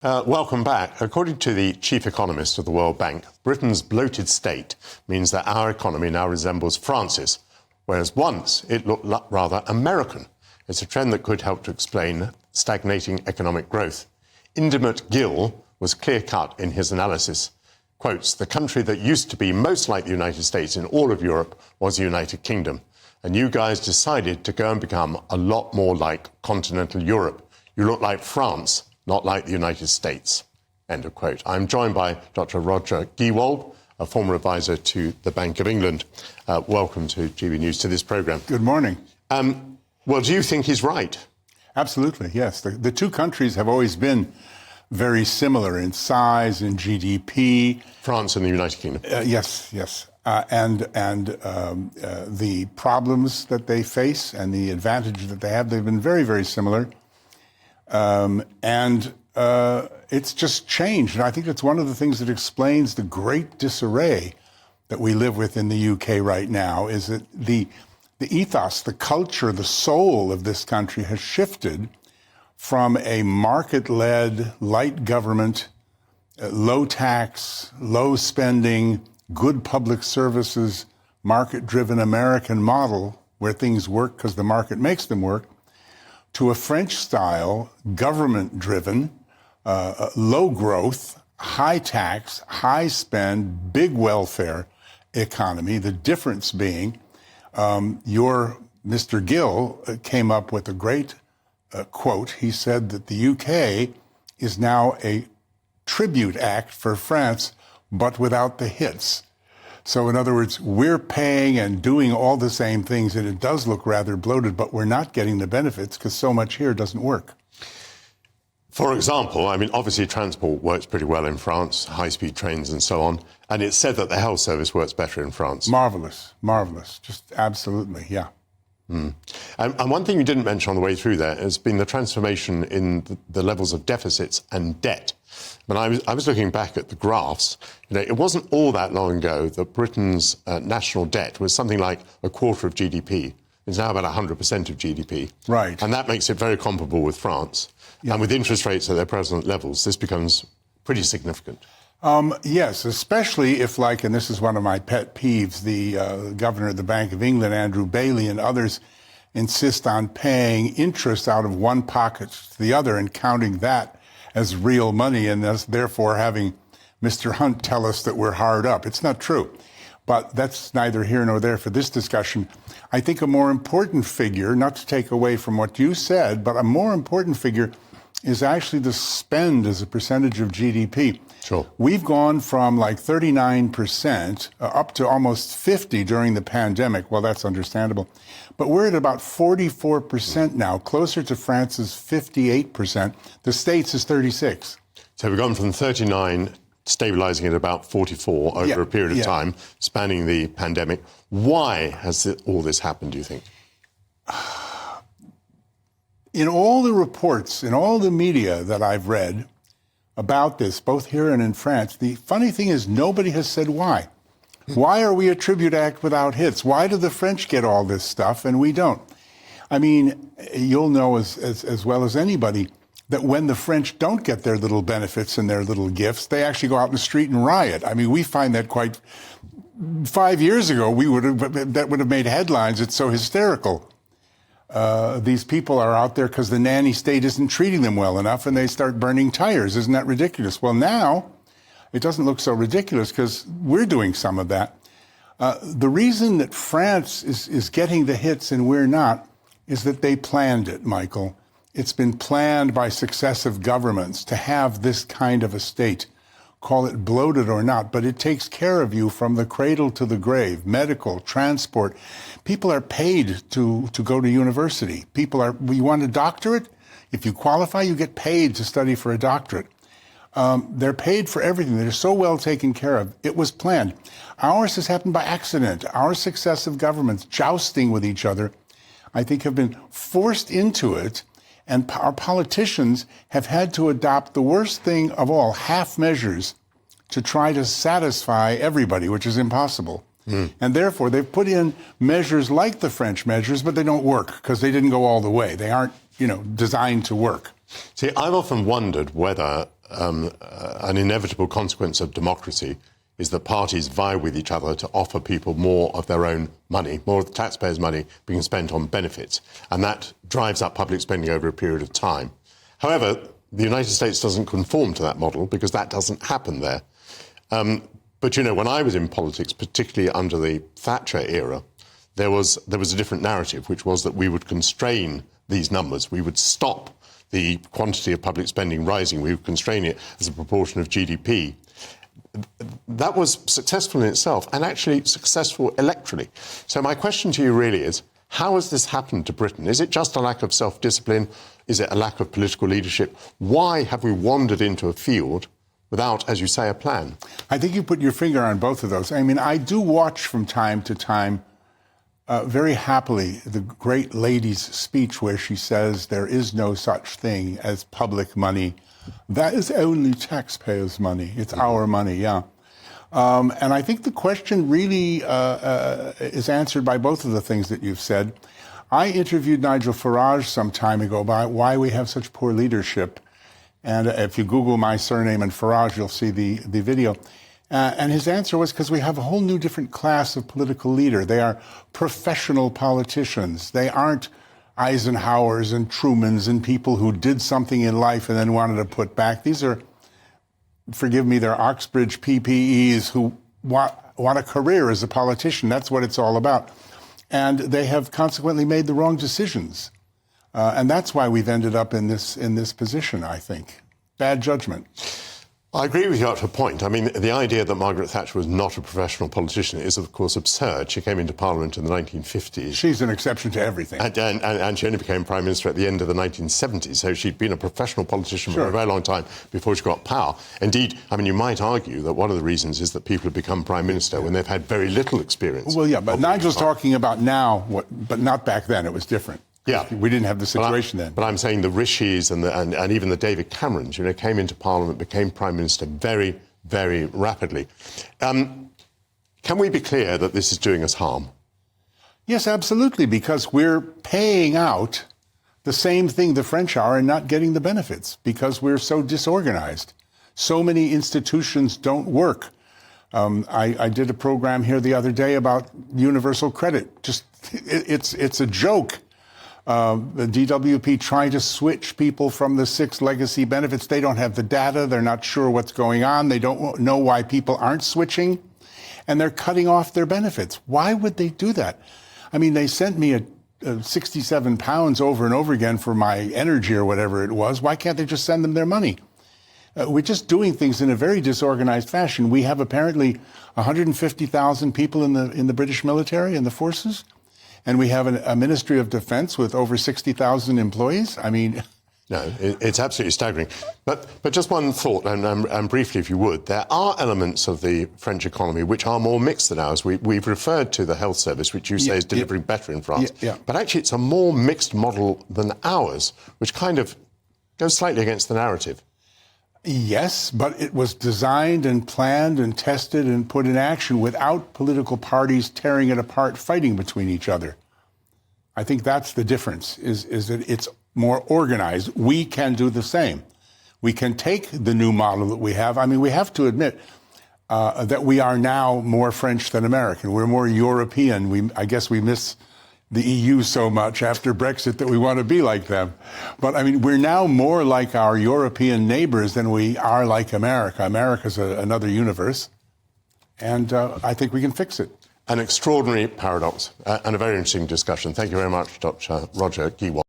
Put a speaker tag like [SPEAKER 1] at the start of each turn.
[SPEAKER 1] Welcome back. According to the chief economist of the World Bank, Britain's bloated state means that our economy now resembles France's, whereas once it looked rather American. It's a trend that could help to explain stagnating economic growth. Indimit Gill was clear-cut in his analysis. Quotes, "The country that used to be most like the United States in all of Europe was the United Kingdom. And you guys decided to go and become a lot more like continental Europe. You look like France, not like the United States." End of quote. I'm joined by Dr. Roger Gewolb, a former advisor to the Bank of England. Welcome to GB News, to this programme.
[SPEAKER 2] Good morning.
[SPEAKER 1] Well, do you think he's right?
[SPEAKER 2] Absolutely, yes. The two countries have always been very similar in size, in GDP.
[SPEAKER 1] France and the United Kingdom.
[SPEAKER 2] Yes. And the problems that they face and the advantages that they have, they've been very, very similar. It's just changed. And I think it's one of the things that explains the great disarray that we live with in the UK right now, is that the ethos, the culture, the soul of this country has shifted from a market-led, light government, low tax, low spending, good public services, market-driven American model where things work because the market makes them work, to a French-style, government-driven, low growth, high tax, high spend, big welfare economy. The difference being your Mr. Gill came up with a great quote. He said that the UK is now a tribute act for France, but without the hits. So in other words, we're paying and doing all the same things, and it does look rather bloated, but we're not getting the benefits because so much here doesn't work.
[SPEAKER 1] For example, I mean, obviously transport works pretty well in France, high-speed trains and so on, and it's said that the health service works better in France.
[SPEAKER 2] Marvelous, just absolutely, yeah.
[SPEAKER 1] And one thing you didn't mention on the way through there has been the transformation in the levels of deficits and debt. When I was looking back at the graphs, it wasn't all that long ago that Britain's national debt was something like a quarter of GDP. It's now about 100% of GDP.
[SPEAKER 2] Right.
[SPEAKER 1] And that makes it very comparable with France. Yeah. And with interest rates at their present levels, this becomes pretty significant.
[SPEAKER 2] Yes, especially if, like, and this is one of my pet peeves, the governor of the Bank of England, Andrew Bailey, and others insist on paying interest out of one pocket to the other and counting that as real money, and therefore having Mr. Hunt tell us that we're hard up. It's not true. But that's neither here nor there for this discussion. I think a more important figure, not to take away from what you said, but a more important figure is actually the spend as a percentage of GDP.
[SPEAKER 1] Sure.
[SPEAKER 2] We've gone from like 39% up to almost 50% during the pandemic. Well, that's understandable. But we're at about 44% now, closer to France's 58%. The States is 36%.
[SPEAKER 1] So we've gone from 39, stabilizing at about 44 over a period of time, spanning the pandemic. Why has all this happened, do you think?
[SPEAKER 2] In all the reports, in all the media that I've read about this, both here and in France, the funny thing is nobody has said why. Why are we a tribute act without hits? Why do the French get all this stuff and we don't? I mean, you'll know as well as anybody that when the French don't get their little benefits and their little gifts, they actually go out in the street and riot. I mean, we find that quite... 5 years ago, that would have made headlines. It's so hysterical. These people are out there because the nanny state isn't treating them well enough, and they start burning tires. Isn't that ridiculous? Well, now it doesn't look so ridiculous because we're doing some of that. The reason that France is getting the hits and we're not is that they planned it, Michael. It's been planned by successive governments to have this kind of a state. Call it bloated or not, but it takes care of you from the cradle to the grave. Medical, transport. People are paid to go to university. You want a doctorate? If you qualify, you get paid to study for a doctorate. They're paid for everything. They're so well taken care of. It was planned. Ours has happened by accident. Our successive governments jousting with each other, I think, have been forced into it. And our politicians have had to adopt the worst thing of all, half measures, to try to satisfy everybody, which is impossible. And therefore, they've put in measures like the French measures, but they don't work because they didn't go all the way. They aren't, designed to work.
[SPEAKER 1] See, I've often wondered whether an inevitable consequence of democracy is that parties vie with each other to offer people more of their own money, more of the taxpayers' money being spent on benefits. And that drives up public spending over a period of time. However, the United States doesn't conform to that model because that doesn't happen there. But, you know, when I was in politics, particularly under the Thatcher era, there was a different narrative, which was that we would constrain these numbers. We would stop the quantity of public spending rising. We would constrain it as a proportion of GDP. That was successful in itself and actually successful electorally. So my question to you really is, how has this happened to Britain? Is it just a lack of self-discipline? Is it a lack of political leadership? Why have we wandered into a field without, as you say, a plan?
[SPEAKER 2] I think you put your finger on both of those. I mean, I do watch from time to time very happily the great lady's speech where she says there is no such thing as public money. That is only taxpayers' money. It's our money, yeah. And I think the question really is answered by both of the things that you've said. I interviewed Nigel Farage some time ago about why we have such poor leadership. And if you Google my surname and Farage, you'll see the video. And his answer was because we have a whole new different class of political leader. They are professional politicians. They aren't Eisenhowers and Trumans and people who did something in life and then wanted to put back. These are, forgive me, they're Oxbridge PPEs who want a career as a politician. That's what it's all about. And they have consequently made the wrong decisions. And that's why we've ended up in this position, I think. Bad judgment.
[SPEAKER 1] I agree with you up to a point. I mean, the idea that Margaret Thatcher was not a professional politician is, of course, absurd. She came into Parliament in the 1950s.
[SPEAKER 2] She's an exception to everything.
[SPEAKER 1] And she only became Prime Minister at the end of the 1970s. So she'd been a professional politician for a very long time before she got power. Indeed, I mean, you might argue that one of the reasons is that people have become Prime Minister when they've had very little experience.
[SPEAKER 2] Well, yeah, but Nigel's talking about now, but not back then. It was different.
[SPEAKER 1] Yeah.
[SPEAKER 2] We didn't have the situation then.
[SPEAKER 1] But I'm saying the Rishis and even the David Camerons, you know, came into Parliament, became Prime Minister very, very rapidly. Can we be clear that this is doing us harm?
[SPEAKER 2] Yes, absolutely, because we're paying out the same thing the French are and not getting the benefits because we're so disorganized. So many institutions don't work. I did a program here the other day about universal credit. Just it's a joke. The DWP trying to switch people from the 6 legacy benefits. They don't have the data. They're not sure what's going on. They don't know why people aren't switching. And they're cutting off their benefits. Why would they do that? I mean, they sent me a 67 pounds over and over again for my energy or whatever it was. Why can't they just send them their money? We're just doing things in a very disorganized fashion. We have apparently 150,000 people in the British military and the forces. And we have a Ministry of Defense with over 60,000 employees. I mean...
[SPEAKER 1] No, it's absolutely staggering. But just one thought, and briefly, if you would, there are elements of the French economy which are more mixed than ours. We've referred to the health service, which you say is delivering better in France. But actually, it's a more mixed model than ours, which kind of goes slightly against the narrative.
[SPEAKER 2] Yes, but it was designed and planned and tested and put in action without political parties tearing it apart, fighting between each other. I think that's the difference, is that it's more organized. We can do the same. We can take the new model that we have. I mean, we have to admit that we are now more French than American. We're more European. I guess we miss the EU so much after Brexit that we want to be like them. But, I mean, we're now more like our European neighbors than we are like America. America's another universe, and I think we can fix it.
[SPEAKER 1] An extraordinary paradox and a very interesting discussion. Thank you very much, Dr. Roger Gewolb.